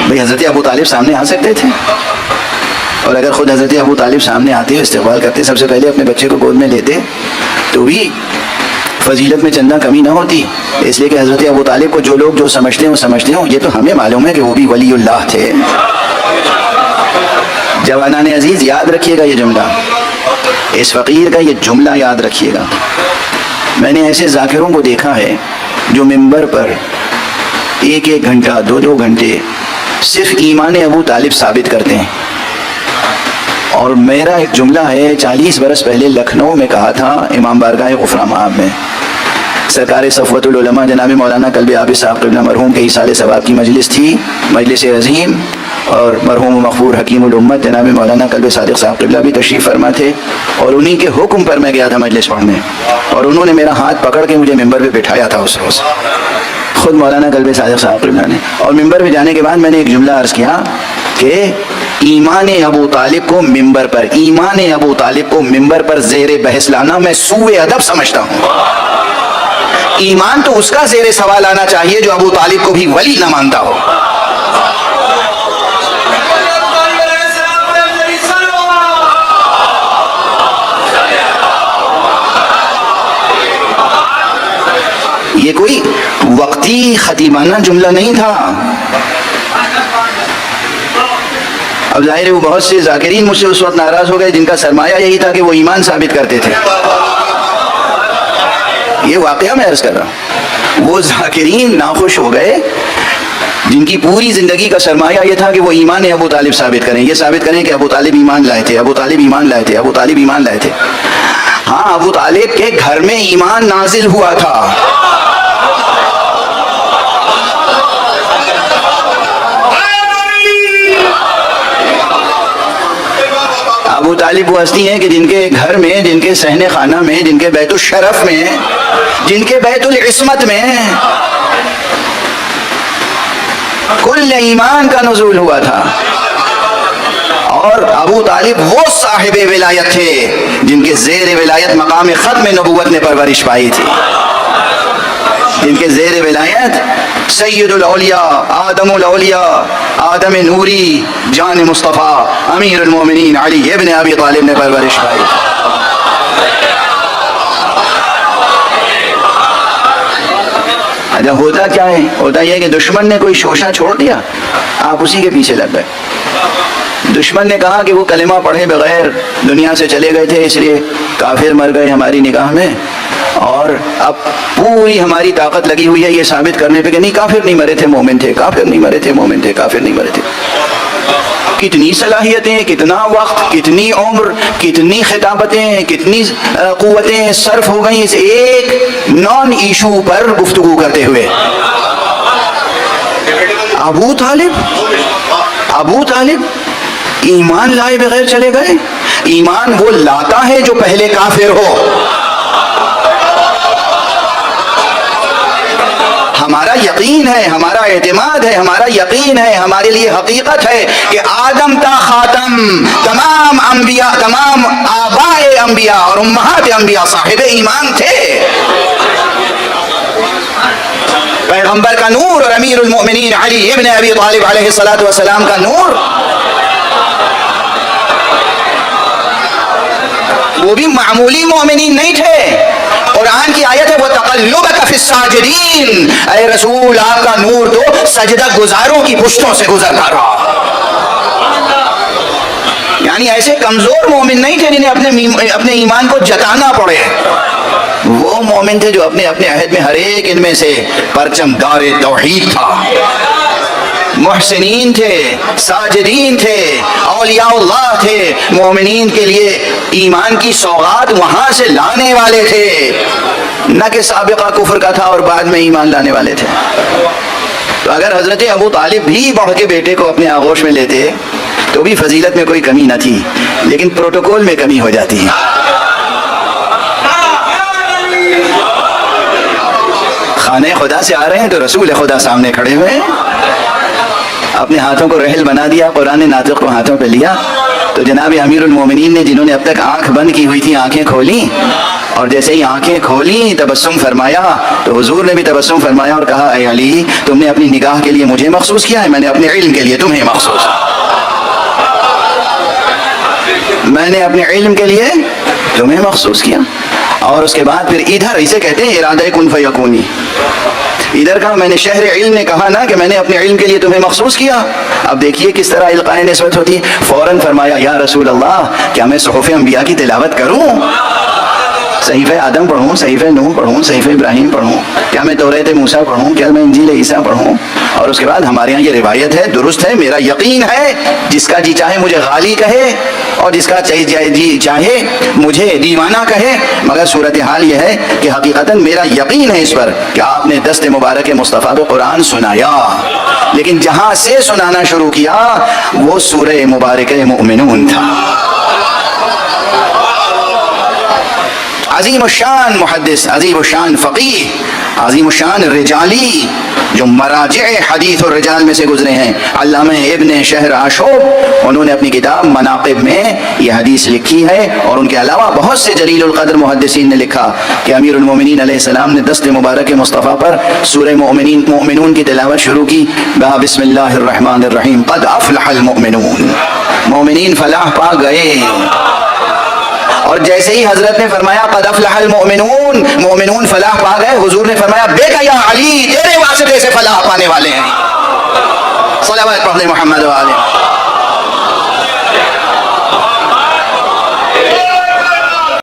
بھئی حضرت ابو طالب سامنے آ سکتے تھے، اور اگر خود حضرت ابو طالب سامنے آتے استقبال کرتے، سب سے پہلے اپنے بچے کو گود میں لیتے، تو بھی فضیلت میں چندہ کمی نہ ہوتی. اس لیے کہ حضرت ابو طالب کو جو لوگ جو سمجھتے ہوں، یہ تو ہمیں معلوم ہے کہ وہ بھی ولی اللہ تھے. جوانان عزیز یاد رکھیے گا یہ جملہ، اس فقیر کا یہ جملہ یاد رکھیے گا. میں نے ایسے ذاکروں کو دیکھا ہے جو ممبر پر 1 گھنٹہ 2 گھنٹے صرف ایمان ابو طالب ثابت کرتے ہیں. اور میرا ایک جملہ ہے 40 برس پہلے لکھنؤ میں کہا تھا، امام بارگاہ غفران مآب میں سرکار صفوت العلماء جناب مولانا قلب عابد صاحب قبلہ مرحوم کے ایصال ثواب کی مجلس تھی، مجلس عظیم، اور مرحوم و مغفور حکیم الامت جناب مولانا قلب صادق صاحب قبلہ بھی تشریف فرما تھے، اور انہی کے حکم پر میں گیا تھا مجلس پڑھنے، اور انہوں نے میرا ہاتھ پکڑ کے مجھے ممبر پہ بٹھایا تھا اس روز، خود مولانا قلب صادق صاحب قبلہ نے. اور ممبر پہ جانے کے بعد میں نے ایک جملہ عرض کیا کہ ایمان ابو طالب کو ممبر پر زیر بحث لانا میں سوء ادب سمجھتا ہوں. ایمان تو اس کا زیر سوال آنا چاہیے جو ابو طالب کو بھی ولی نہ مانتا ہو. یہ کوئی وقتی خطیبانہ جملہ نہیں تھا. اب ظاہر ہے وہ بہت سے ذاکرین مجھ سے اس وقت ناراض ہو گئے جن کا سرمایہ یہی تھا کہ وہ ایمان ثابت کرتے تھے. یہ واقعہ میں عرض کر رہا ہوں. وہ ذاکرین ناخوش ہو گئے جن کی پوری زندگی کا سرمایہ یہ تھا کہ وہ ایمان ابو طالب ثابت کریں، یہ ثابت کریں کہ ابو طالب ایمان لائے تھے، ابو طالب ایمان لائے تھے، ابو طالب ایمان لائے تھے. ہاں، ابو طالب کے گھر میں ایمان نازل ہوا تھا. ابو طالب وہ ہستی ہیں کہ جن کے گھر میں، جن کے صحن خانہ میں، جن کے بیت الشرف میں، جن کے بیت العصمت میں کل ایمان کا نزول ہوا تھا. اور ابو طالب وہ صاحب ولایت تھے جن کے زیر ولایت مقام ختم نبوت نے پرورش پائی تھی، جن کے زیر ولایت سید الاولیاء، آدم الاولیاء، آدم نوری، جان مصطفیٰ، امیر المومنین علی ابن ابی طالب نے پرورش پائی. اچھا، ہوتا کیا ہے؟ ہوتا یہ کہ دشمن نے کوئی شوشہ چھوڑ دیا، آپ اسی کے پیچھے لگ گئے. دشمن نے کہا کہ وہ کلمہ پڑھے بغیر دنیا سے چلے گئے تھے، اس لیے کافر مر گئے ہماری نگاہ میں، اور اب پوری ہماری طاقت لگی ہوئی ہے یہ ثابت کرنے پہ کہ نہیں، کافر نہیں مرے تھے، مومن تھے، کافر نہیں مرے تھے، مومن تھے، کافر نہیں مرے تھے. کتنی صلاحیتیں، کتنا وقت، کتنی عمر، کتنی خطابتیں، کتنی قوتیں صرف ہو گئیں اس ایک نان ایشو پر گفتگو کرتے ہوئے. ابو طالب ایمان لائے بغیر چلے گئے. ایمان وہ لاتا ہے جو پہلے کافر ہو. ہمارا یقین ہے، ہمارا اعتماد ہے، ہمارا یقین ہے، ہمارے لیے حقیقت ہے کہ آدم تا خاتم تمام انبیاء، تمام آباء انبیاء اور امہات انبیاء صاحب ایمان تھے. پیغمبر کا نور اور امیر المؤمنین علی ابن ابی طالب علیہ السلام کا نور، وہ بھی معمولی مومنین نہیں تھے. قرآن کی آیت ہے وَتَقَلُّبَكَ فِي السَّاجِدِينَ، اے رسول آپ کا نور تو سجدہ گزاروں کی پشتوں سے گزرتا رہا. یعنی ایسے کمزور مومن نہیں تھے جنہیں اپنے ایمان کو جتانا پڑے. وہ مومن تھے جو اپنے عہد میں ہر ایک ان میں سے پرچم دار توحید تھا، محسنین تھے، ساجدین تھے، اولیاء اللہ تھے، مومنین کے لیے ایمان کی سوغات وہاں سے لانے والے تھے، نہ کہ سابقہ کفر کا تھا اور بعد میں ایمان لانے والے تھے. تو اگر حضرت ابو طالب بھی بڑھ کے بیٹے کو اپنے آغوش میں لیتے تو بھی فضیلت میں کوئی کمی نہ تھی، لیکن پروٹوکول میں کمی ہو جاتی ہے. خانہ خدا سے آ رہے ہیں تو رسول خدا سامنے کھڑے ہوئے ہیں، اپنے ہاتھوں کو رحل بنا دیا، قرآن ناطق کو ہاتھوں پہ لیا، تو جناب امیر المومنین نے جنہوں نے اب تک آنکھ بند کی ہوئی تھی آنکھیں کھولی، اور جیسے ہی آنکھیں کھولی تبسم فرمایا تو حضور نے بھی تبسم فرمایا اور کہا اے علی تم نے اپنی نگاہ کے لیے مجھے مخصوص کیا ہے، میں نے اپنے علم کے لیے تمہیں مخصوص، میں نے اپنے علم کے لیے تمہیں مخصوص کیا۔ اور اس کے بعد پھر ادھر اسے کہتے ہیں ارادہ کن فیکونی، ادھر کہا میں نے شہر علم نے کہا نا کہ میں نے اپنے علم کے لیے تمہیں مخصوص کیا۔ اب دیکھیے کس طرح القاء نسبت ہوتی ہے۔ فوراً فرمایا یا رسول اللہ کیا میں صحف انبیاء کی تلاوت کروں، صحیفہ آدم پڑھوں، صحیفہ نوح پڑھوں، صحیفہ ابراہیم پڑھوں، کیا میں توریت موسیٰ پڑھوں، کیا میں انجیل عیسیٰ پڑھوں؟ اور اس کے بعد ہمارے ہاں یہ روایت ہے، درست ہے، میرا یقین ہے جس کا جی چاہے مجھے غالی کہے اور جس کا جی چاہے مجھے دیوانہ کہے، مگر صورتحال یہ ہے کہ حقیقتاً میرا یقین ہے اس پر کہ آپ نے دست مبارک مصطفیٰ کو قرآن سنایا، لیکن جہاں سے سنانا شروع کیا وہ سورہ مبارک مؤمنون تھا۔ عظیم الشان محدث، عظیم الشان فقیہ، عظیم الشان رجالی جو مراجع حدیث اور رجال میں سے گزرے ہیں، علامہ ابن شہر عاشوب، انہوں نے اپنی کتاب مناقب میں یہ حدیث لکھی ہے، اور ان کے علاوہ بہت سے جلیل القدر محدثین نے لکھا کہ امیر المومنین علیہ السلام نے دست مبارک مصطفیٰ پر سورہ مؤمنون کی تلاوت شروع کی، بسم اللہ الرحمن الرحیم، قد افلح المؤمنون، مومنین فلاح پا گئے۔ اور جیسے ہی حضرت نے فرمایا قد افلح المؤمنون، مومنون فلاح پا گئے، حضور نے فرمایا بیٹا یا علی تیرے واسطے سے فلاح پانے والے ہیں۔ صلوات پڑھ لیں محمد و آلہ۔